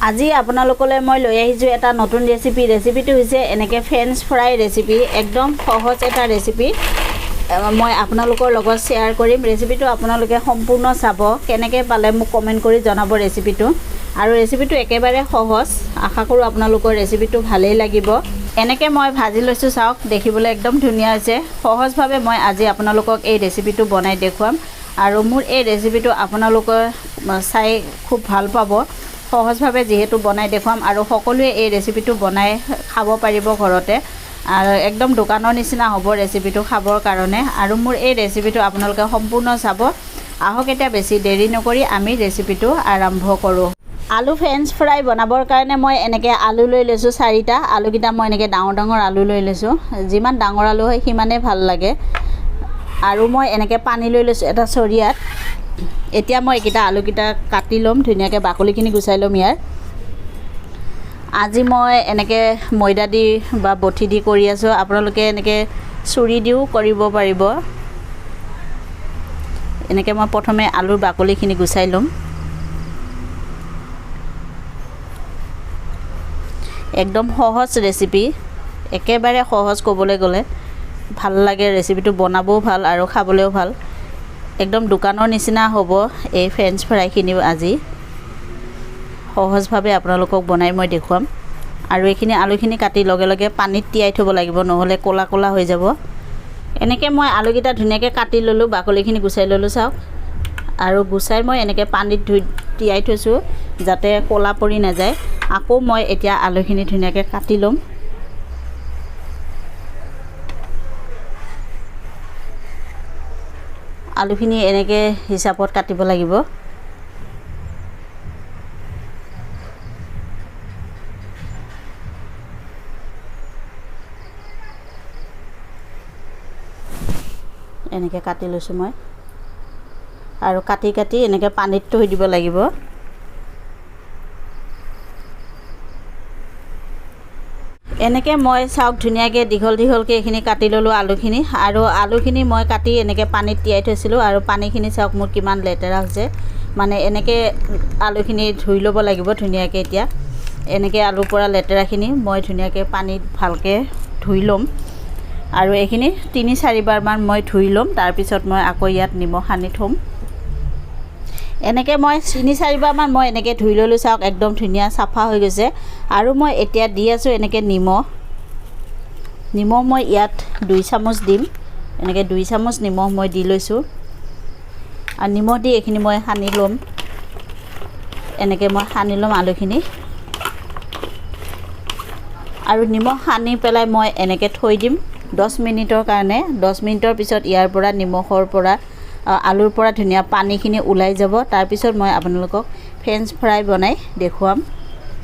আজি আপোনালোকলৈ মই লৈ আহিছোঁ এটা নতুন ৰেচিপি। ৰেচিপিটো হৈছে এনেকৈ ফ্ৰেঞ্চ ফ্ৰাই ৰেচিপি। একদম সহজ এটা ৰেচিপি মই আপোনালোকৰ লগত শ্বেয়াৰ কৰিম। ৰেচিপিটো আপোনালোকে সম্পূৰ্ণ চাব, কেনেকৈ পালে মোক কমেণ্ট কৰি জনাব ৰেচিপিটো। আৰু ৰেচিপিটো একেবাৰে সহজ, আশা কৰোঁ আপোনালোকৰ ৰেচিপিটো ভালেই লাগিব। এনেকৈ মই ভাজি লৈছোঁ, চাওক দেখিবলৈ একদম ধুনীয়া হৈছে। সহজভাৱে মই আজি আপোনালোকক এই ৰেচিপিটো বনাই দেখুৱাম। আৰু মোৰ এই ৰেচিপিটো আপোনালোকে চাই খুব ভাল পাব, সহজভাৱে যিহেতু বনাই দেখুৱাম। আৰু সকলোৱে এই ৰেচিপিটো বনাই খাব পাৰিব ঘৰতে, আৰু একদম দোকানৰ নিচিনা হ'ব ৰেচিপিটো খাবৰ কাৰণে। আৰু মোৰ এই ৰেচিপিটো আপোনালোকে সম্পূৰ্ণ চাব। আহক এতিয়া বেছি দেৰি নকৰি আমি ৰেচিপিটো আৰম্ভ কৰোঁ। আলু ফ্ৰেঞ্চ ফ্ৰাই বনাবৰ কাৰণে মই এনেকৈ আলু লৈ লৈছোঁ 4টা। আলুকেইটা মই এনেকৈ ডাঙৰ ডাঙৰ আলু লৈ লৈছোঁ। যিমান ডাঙৰ আলু হয় সিমানেই ভাল লাগে। আৰু মই এনেকৈ পানী লৈ লৈছোঁ এটা চৰিয়াত। এতিয়া মই এইকেইটা আলুকেইটা কাটি ল'ম, ধুনীয়াকৈ বাকলিখিনি গুচাই ল'ম ইয়াৰ। আজি মই এনেকৈ ময়দা দি বা বঠি দি কৰি আছোঁ, আপোনালোকে এনেকৈ চুৰি দিও কৰিব পাৰিব। এনেকৈ মই প্ৰথমে আলুৰ বাকলিখিনি গুচাই ল'ম। একদম সহজ ৰেচিপি, একেবাৰে সহজ ক'বলৈ গ'লে। ভাল লাগে ৰেচিপিটো, বনাবও ভাল আৰু খাবলৈও ভাল। একদম দোকানৰ নিচিনা হ'ব এই ফ্ৰেঞ্চ ফ্ৰাইখিনি। আজি সহজভাৱে আপোনালোকক বনাই মই দেখুৱাম। আৰু এইখিনি আলুখিনি কাটি লগে লগে পানীত তিয়াই থ'ব লাগিব, নহ'লে ক'লা ক'লা হৈ যাব। এনেকৈ মই আলুকেইটা ধুনীয়াকৈ কাটি ল'লোঁ, বাকলিখিনি গুচাই ল'লোঁ, চাওক। আৰু গুচাই মই এনেকৈ পানীত তিয়াই থৈছোঁ যাতে ক'লা পৰি নাযায়। আকৌ মই এতিয়া আলুখিনি ধুনীয়াকৈ কাটি ল'ম। আলুখিনি এনেকৈ হিচাপত কাটিব লাগিব। এনেকৈ কাটি লৈছোঁ মই। আৰু কাটি কাটি এনেকৈ পানীত থৈ দিব লাগিব। এনেকৈ মই চাওক ধুনীয়াকৈ দীঘল দীঘলকৈ এইখিনি কাটি ল'লোঁ আলুখিনি। আৰু আলুখিনি মই কাটি এনেকৈ পানীত তিয়াই থৈছিলোঁ। আৰু পানীখিনি চাওক মোৰ কিমান লেতেৰা হৈছে। মানে এনেকৈ আলুখিনি ধুই ল'ব লাগিব ধুনীয়াকৈ। এতিয়া এনেকৈ আলুৰ পৰা লেতেৰাখিনি মই ধুনীয়াকৈ পানীত ভালকৈ ধুই ল'ম। আৰু এইখিনি 3-4বাৰমান মই ধুই ল'ম। তাৰপিছত মই আকৌ ইয়াত নিমখ সানি থ'ম। এনেকৈ মই 3-4বাৰমান মই এনেকৈ ধুই ল'লোঁ, চাওক একদম ধুনীয়া চাফা হৈ গৈছে। আৰু মই এতিয়া দি আছোঁ এনেকৈ নিমখ মই ইয়াত 2 চামুচ দিম। এনেকৈ 2 চামুচ নিমখ মই দি লৈছোঁ। আৰু নিমখ দি এইখিনি মই সানি ল'ম। এনেকৈ মই সানি ল'ম আলুখিনি। আৰু নিমখ সানি পেলাই মই এনেকৈ থৈ দিম 10 মিনিটৰ কাৰণে। 10 মিনিটৰ পিছত ইয়াৰ পৰা নিমখৰ পৰা আলুৰ পৰা ধুনীয়া পানীখিনি ওলাই যাব। তাৰপিছত মই আপোনালোকক ফ্ৰেঞ্চ ফ্ৰাই বনাই দেখুৱাম।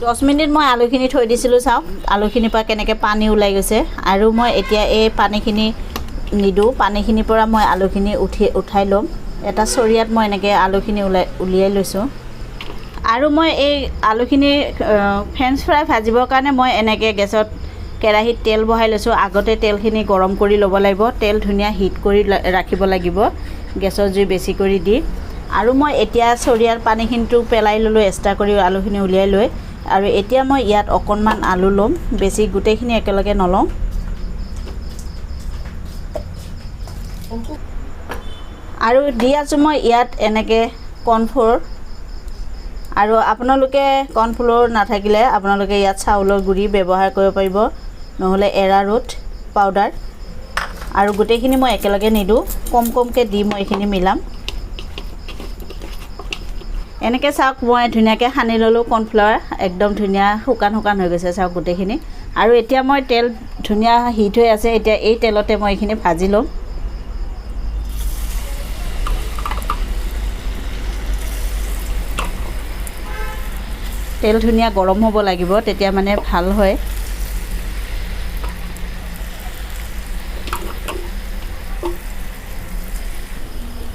10 মিনিট মই আলুখিনি থৈ দিছিলোঁ, চাওক আলুখিনিৰ পৰা কেনেকৈ পানী ওলাই গৈছে। আৰু মই এতিয়া এই পানীখিনি নিদিওঁ, পানীখিনিৰ পৰা মই আলুখিনি উঠাই ল'ম। এটা চৰিয়াত মই এনেকৈ আলুখিনি উলিয়াই লৈছোঁ। আৰু মই এই আলুখিনি ফ্ৰেঞ্চ ফ্ৰাই ভাজিবৰ কাৰণে মই এনেকৈ গেছত কেৰাহীত তেল বহাই লৈছোঁ। আগতে তেলখিনি গৰম কৰি ল'ব লাগিব। তেল ধুনীয়া হিট কৰি ৰাখিব লাগিব, গেছৰ জুই বেছি কৰি দি। আৰু মই এতিয়া চৰিয়াৰ পানীখিনিটো পেলাই ল'লোঁ এক্সট্ৰা কৰি, আলুখিনি উলিয়াই লৈ। আৰু এতিয়া মই ইয়াত অকণমান আলু ল'ম, বেছি গোটেইখিনি একেলগে নলওঁ। আৰু দি আছোঁ মই ইয়াত এনেকৈ কৰ্ণফ্ল'ৰ। আৰু আপোনালোকে কৰ্ণফ্ল'ৰ নাথাকিলে আপোনালোকে ইয়াত চাউলৰ গুড়ি ব্যৱহাৰ কৰিব পাৰিব, নহ'লে এৰাৰুট পাউডাৰ। আৰু গোটেইখিনি মই একেলগে নিদিওঁ, কম কমকৈ দি মই এইখিনি মিলাম। এনেকৈ চাওক মই ধুনীয়াকৈ সানি ল'লোঁ কৰ্ণফ্লাৱাৰ। একদম ধুনীয়া শুকান শুকান হৈ গৈছে চাওক গোটেইখিনি। আৰু এতিয়া মই তেল ধুনীয়া হিট হৈ আছে। এতিয়া এই তেলতে মই এইখিনি ভাজি ল'ম। তেল ধুনীয়া গৰম হ'ব লাগিব, তেতিয়া মানে ভাল হয়।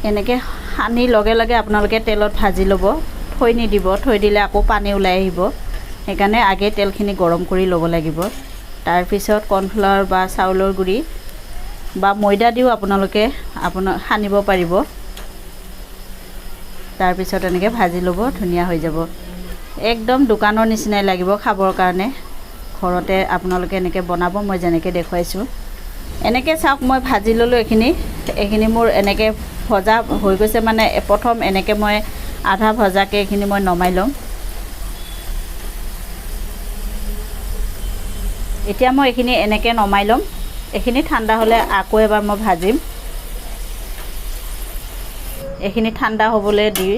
এনেকৈ সানি লগে লগে আপোনালোকে তেলত ভাজি ল'ব, থৈ নিদিব। থৈ দিলে আকৌ পানী ওলাই আহিব। সেইকাৰণে আগে তেলখিনি গৰম কৰি ল'ব লাগিব। তাৰপিছত কৰ্ণফ্লাৱাৰ বা চাউলৰ গুড়ি বা ময়দা দিও আপোনালোকে সানিব পাৰিব। তাৰপিছত এনেকৈ ভাজি ল'ব, ধুনীয়া হৈ যাব। একদম দোকানৰ নিচিনাই লাগিব খাবৰ কাৰণে ঘৰতে আপোনালোকে এনেকৈ বনাব মই যেনেকৈ দেখুৱাইছোঁ এনেকৈ চাওক মই ভাজি ল'লোঁ এইখিনি মোৰ এনেকৈ ভজা হৈ গৈছে মানে প্ৰথম এনেকৈ মই আধা ভজাকৈ এইখিনি মই নমাই ল'ম এতিয়া মই এইখিনি এনেকৈ নমাই ল'ম এইখিনি ঠাণ্ডা হ'লে আকৌ এবাৰ মই ভাজিম এইখিনি ঠাণ্ডা হ'বলৈ দি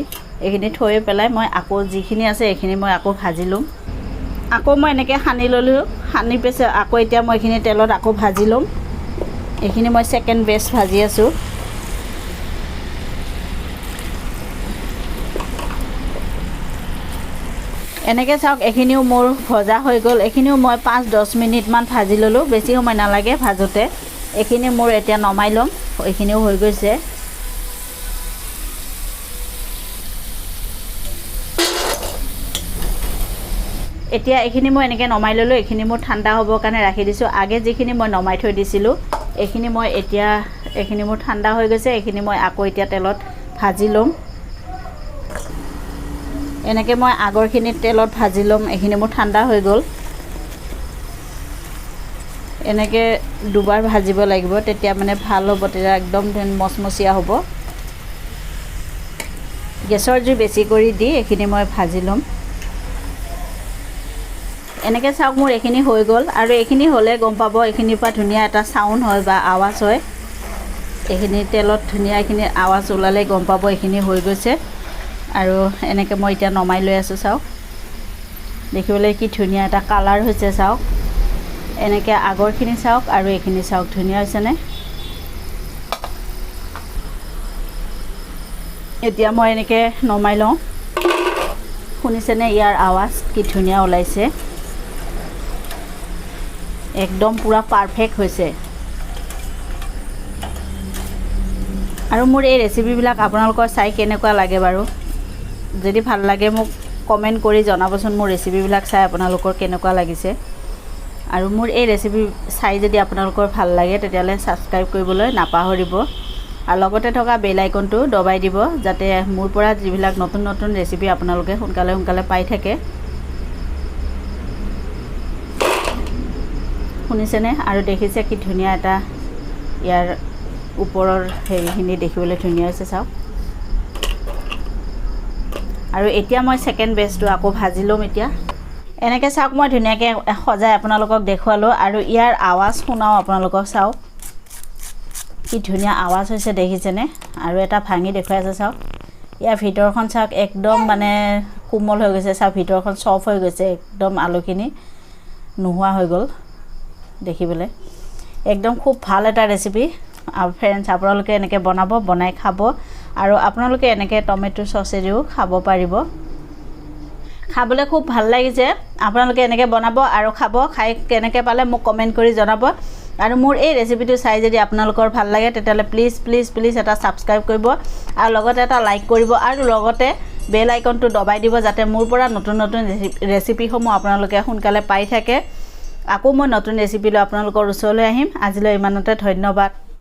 এইখিনি থৈ পেলাই মই আকৌ যিখিনি আছে এইখিনি মই আকৌ ভাজি ল'ম আকৌ মই এনেকৈ সানি ল'লোঁ সানি পিছত আকৌ এতিয়া মই এইখিনি তেলত আকৌ ভাজি ল'ম এইখিনি মই সেকেন্ড বেচ ভাজি আছোঁ এনেকৈ চাওক এইখিনিও মোৰ ভজা হৈ গ'ল এইখিনিও মই 5-10 মিনিটমান ভাজি ল'লোঁ বেছি সময় নালাগে ভাজোতে এইখিনি মোৰ এতিয়া নমাই ল'ম এইখিনিও হৈ গৈছে এতিয়া এইখিনি মই এনেকৈ নমাই ল'লোঁ এইখিনি মোৰ ঠাণ্ডা হ'বৰ কাৰণে ৰাখি দিছোঁ আগে যিখিনি মই নমাই থৈ দিছিলোঁ এইখিনি মই এতিয়া এইখিনি মোৰ ঠাণ্ডা হৈ গৈছে এইখিনি মই আকৌ এতিয়া তেলত ভাজি ল'ম এনেকৈ মই আগৰখিনি তেলত ভাজি ল'ম এইখিনি মোৰ ঠাণ্ডা হৈ গ'ল এনেকৈ দুবাৰ ভাজিব লাগিব তেতিয়া মানে ভাল হ'ব তেতিয়া একদম মচমচীয়া হ'ব গেছৰ জুই বেছি কৰি দি এইখিনি মই ভাজি ল'ম এনেকৈ চাওক মোৰ এইখিনি হৈ গ'ল আৰু এইখিনি হ'লে গম পাব এইখিনিৰ পৰা ধুনীয়া এটা সাউণ্ড হয় বা আৱাজ হয় এইখিনি তেলত ধুনীয়া এইখিনি আৱাজ ওলালে গম পাব এইখিনি হৈ গৈছে আৰু এনেকৈ মই এতিয়া নমাই লৈ আছোঁ চাওক দেখিবলৈ কি ধুনীয়া এটা কালাৰ হৈছে চাওক এনেকৈ আগৰখিনি চাওক আৰু এইখিনি চাওক ধুনীয়া হৈছেনে এতিয়া মই এনেকৈ নমাই লওঁ শুনিছেনে ইয়াৰ আৱাজ কি ধুনীয়া ওলাইছে একদম পুৰা পাৰফেক্ট হৈছে আৰু মোৰ এই ৰেচিপিবিলাক আপোনালোকৰ চাই কেনেকুৱা লাগে বাৰু যদি ভাল লাগে মোক কমেণ্ট কৰি জনাবচোন মোৰ ৰেচিপিবিলাক চাই আপোনালোকৰ কেনেকুৱা লাগিছে আৰু মোৰ এই ৰেচিপি চাই যদি আপোনালোকৰ ভাল লাগে তেতিয়াহ'লে ছাবস্ক্ৰাইব কৰিবলৈ নাপাহৰিব আৰু লগতে থকা বেল আইকনটো দবাই দিব যাতে মোৰ পৰা যিবিলাক নতুন নতুন ৰেচিপি আপোনালোকে সোনকালে পাই থাকে শুনিছেনে আৰু দেখিছে কি ধুনীয়া এটা ইয়াৰ ওপৰৰ হেৰিখিনি দেখিবলৈ ধুনীয়া হৈছে চাওক আৰু এতিয়া মই সেকেন্ড বেচটো আকৌ ভাজি ল'ম এতিয়া এনেকৈ চাওক মই ধুনীয়াকৈ সজাই আপোনালোকক দেখুৱালোঁ আৰু ইয়াৰ আৱাজ শুনাও আপোনালোকক চাওক কি ধুনীয়া আৱাজ হৈছে দেখিছেনে আৰু এটা ভাঙি দেখুৱাই আছে চাওক ইয়াৰ ভিতৰখন চাওক একদম মানে কোমল হৈ গৈছে চাওক ভিতৰখন সফট হৈ গৈছে একদম আলুখিনি নোহোৱা হৈ গ'ল দেখিবলৈ একদম খুব ভাল এটা ৰেচিপি আৰু ফ্ৰেণ্ডছ আপোনালোকে এনেকৈ বনাব বনাই খাব আৰু আপোনালোকে এনেকৈ টমেটো চচেৰেও খাব পাৰিব খাবলৈ খুব ভাল লাগিছে আপোনালোকে এনেকৈ বনাব আৰু খাব খাই কেনেকৈ পালে মোক কমেণ্ট কৰি জনাব আৰু মোৰ এই ৰেচিপিটো চাই যদি আপোনালোকৰ ভাল লাগে তেতিয়াহ'লে প্লিজ এটা ছাবস্ক্ৰাইব কৰিব আৰু লগতে এটা লাইক কৰিব আৰু লগতে বেল আইকনটো দবাই দিব যাতে মোৰ পৰা নতুন ৰেচিপিসমূহ আপোনালোকে সোনকালে পাই থাকে আকৌ মই নতুন ৰেচিপি লৈ আপোনালোকৰ ওচৰলৈ আহিম আজিলৈ ইমানতে ধন্যবাদ